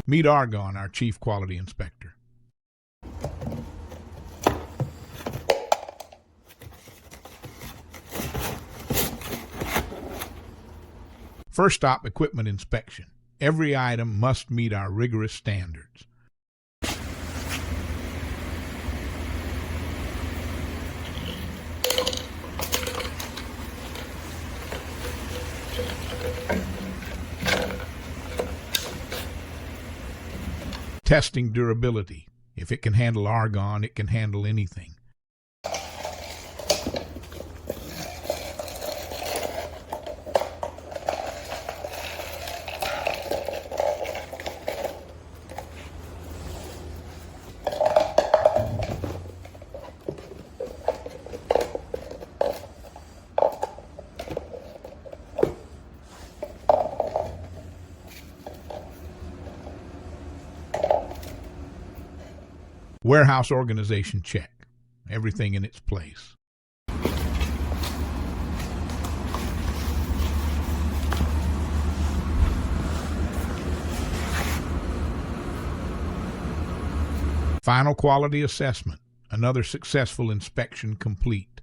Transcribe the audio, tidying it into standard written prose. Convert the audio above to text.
Meet Argon, our Chief Quality Inspector. First stop, equipment inspection. Every item must meet our rigorous standards. Testing durability. If it can handle argon, it can handle anything. Warehouse organization check. Everything in its place. Final quality assessment. Another successful inspection complete.